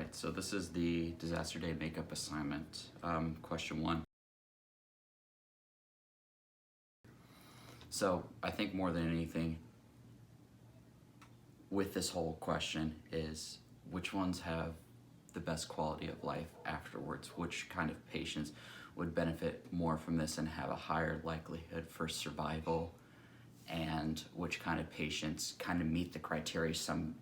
right, so this is the disaster day makeup assignment. Question 1. So I think more than anything with this whole question is which ones have the best quality of life afterwards? Which kind of patients would benefit more from this and have a higher likelihood for survival? And which kind of patients kind of meet the criteria? Some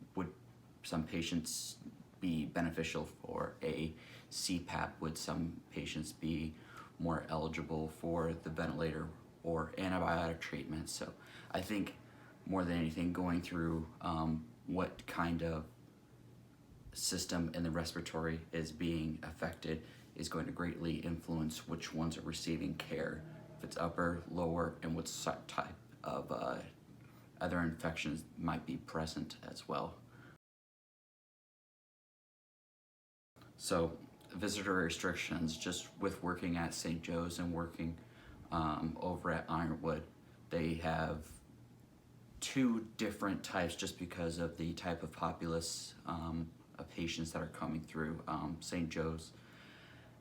patients be beneficial for a CPAP? Would some patients be more eligible for the ventilator or antibiotic treatment? So I think more than anything, going through what kind of system in the respiratory is being affected is going to greatly influence which ones are receiving care, if it's upper, lower, and what type of other infections might be present as well. So visitor restrictions, just with working at St. Joe's and working over at Ironwood, they have two different types just because of the type of populace of patients that are coming through. St. Joe's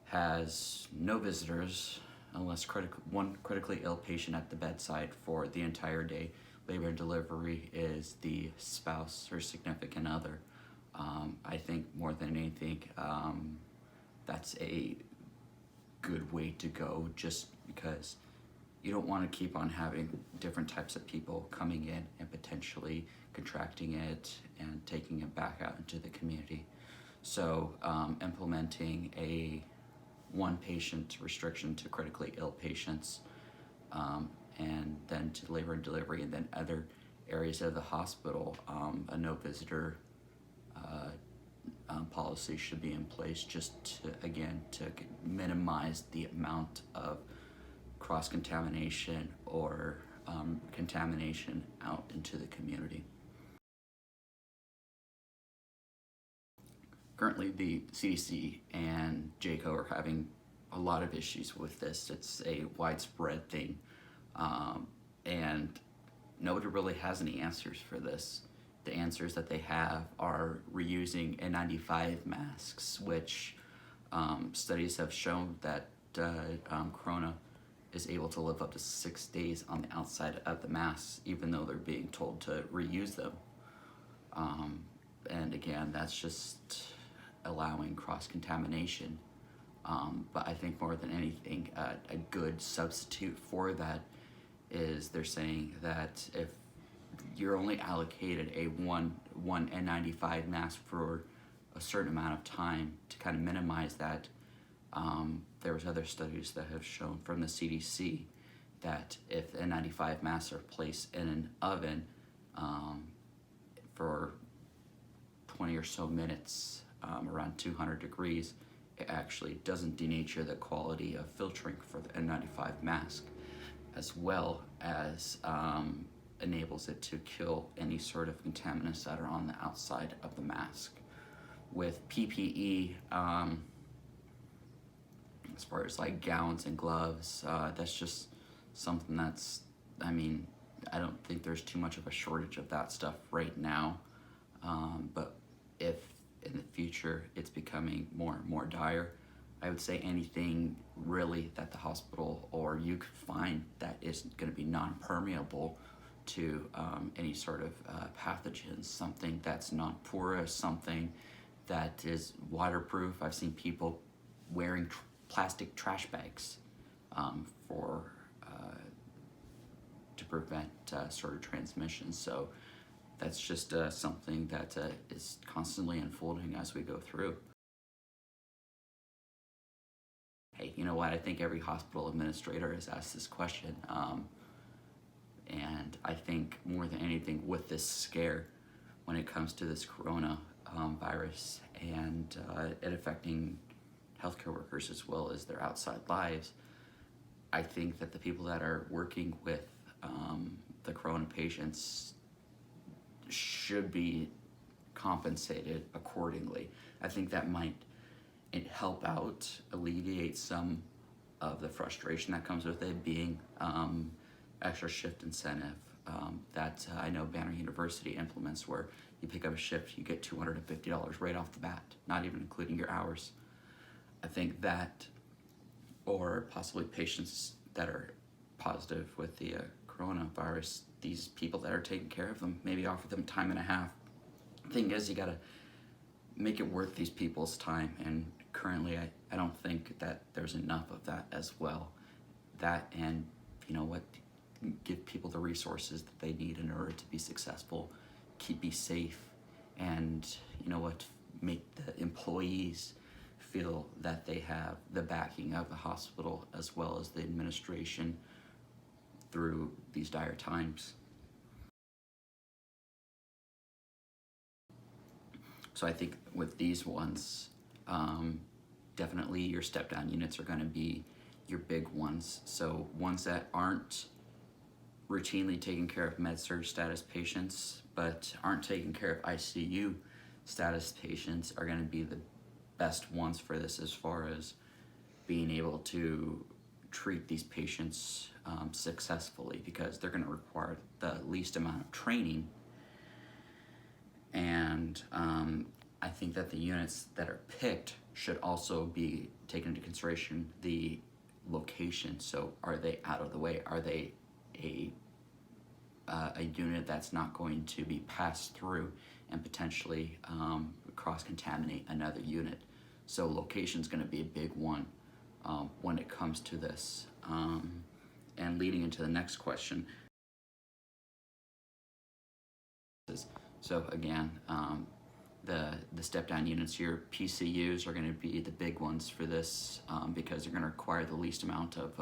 has no visitors unless one critically ill patient at the bedside for the entire day. Labor and delivery is the spouse or significant other. I think more than anything, that's a good way to go, just because you don't want to keep on having different types of people coming in and potentially contracting it and taking it back out into the community. So implementing a one patient restriction to critically ill patients, and then to labor and delivery, and then other areas of the hospital, a no visitor policy should be in place, just to minimize the amount of cross-contamination or contamination out into the community. Currently, the CDC and JCAHO are having a lot of issues with this. It's a widespread thing, and nobody really has any answers for this. The answers that they have are reusing N95 masks, which studies have shown that corona is able to live up to 6 days on the outside of the masks, even though they're being told to reuse them. And again, that's just allowing cross-contamination. But I think more than anything, a good substitute for that is they're saying that if you're only allocated a one N95 mask for a certain amount of time to kind of minimize that, there was other studies that have shown from the CDC that if N95 masks are placed in an oven for 20 or so minutes, around 200 degrees, it actually doesn't denature the quality of filtering for the N95 mask, as well as enables it to kill any sort of contaminants that are on the outside of the mask. With PPE, as far as like gowns and gloves, that's just something that's, I don't think there's too much of a shortage of that stuff right now, but if in the future it's becoming more and more dire, I would say anything really that the hospital or you could find that is going to be non-permeable to any sort of pathogens, something that's non-porous, something that is waterproof. I've seen people wearing plastic trash bags to prevent sort of transmission. So that's just something that is constantly unfolding as we go through. Hey, you know what? I think every hospital administrator has asked this question. And I think more than anything with this scare, when it comes to this corona virus and it affecting healthcare workers as well as their outside lives, I think that the people that are working with the corona patients should be compensated accordingly. I think that might help out alleviate some of the frustration that comes with it being extra shift incentive that I know Banner University implements, where You pick up a shift, you get $250 right off the bat, not even including your hours. I think that, or possibly patients that are positive with the coronavirus, these people that are taking care of them, maybe offer them time and a half. Thing is, you gotta make it worth these people's time, and currently I don't think that there's enough of that as well. That, and you know what, give people the resources that they need in order to be successful, be safe, and you know what, make the employees feel that they have the backing of the hospital as well as the administration through these dire times. So I think with these ones, definitely your step down units are going to be your big ones. So ones that aren't routinely taking care of med-surg status patients, but aren't taking care of ICU status patients, are going to be the best ones for this, as far as being able to treat these patients successfully, because they're going to require the least amount of training. And I think that the units that are picked should also be taken into consideration the location. So are they out of the way? Are they a unit that's not going to be passed through and potentially cross-contaminate another unit? So location is going to be a big one when it comes to this. And leading into the next question. So again, the step-down units, your PCUs, are going to be the big ones for this because they're going to require the least amount of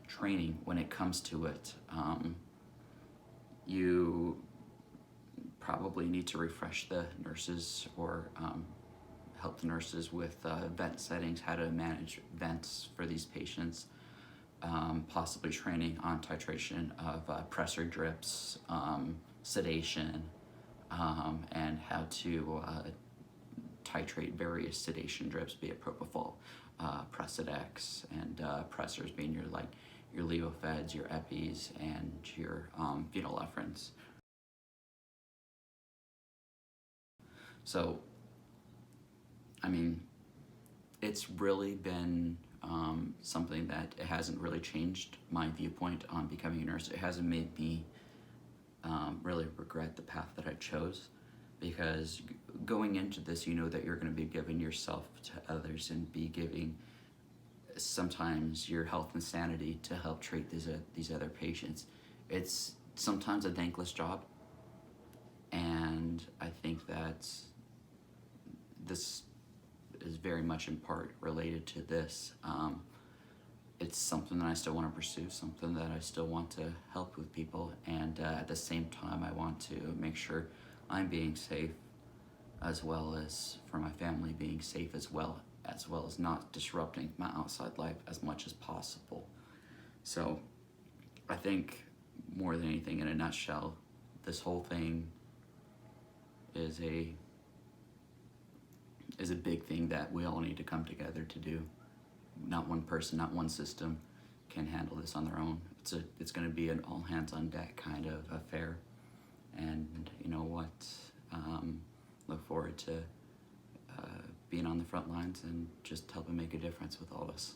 training when it comes to it. You probably need to refresh the nurses, or help the nurses with vent settings, how to manage vents for these patients, possibly training on titration of pressor drips, sedation, and how to titrate various sedation drips, be it propofol, Precedex, and pressors being your Levofeds, your Epis, and your phenylephrines. So, I mean, it's really been something that it hasn't really changed my viewpoint on becoming a nurse. It hasn't made me really regret the path that I chose, because going into this, you know that you're going to be giving yourself to others and be giving sometimes your health and sanity to help treat these other patients. It's sometimes a thankless job, and I think that this is very much in part related to this. It's something that I still want to pursue, something that I still want to help with people, and at the same time I want to make sure I'm being safe, as well as for my family being safe as well as not disrupting my outside life as much as possible. So I think, more than anything, in a nutshell, this whole thing is a big thing that we all need to come together to do. Not one person, not one system can handle this on their own. It's going to be an all hands on deck kind of affair. And you know what? Look forward to being on the front lines and just helping make a difference with all of us.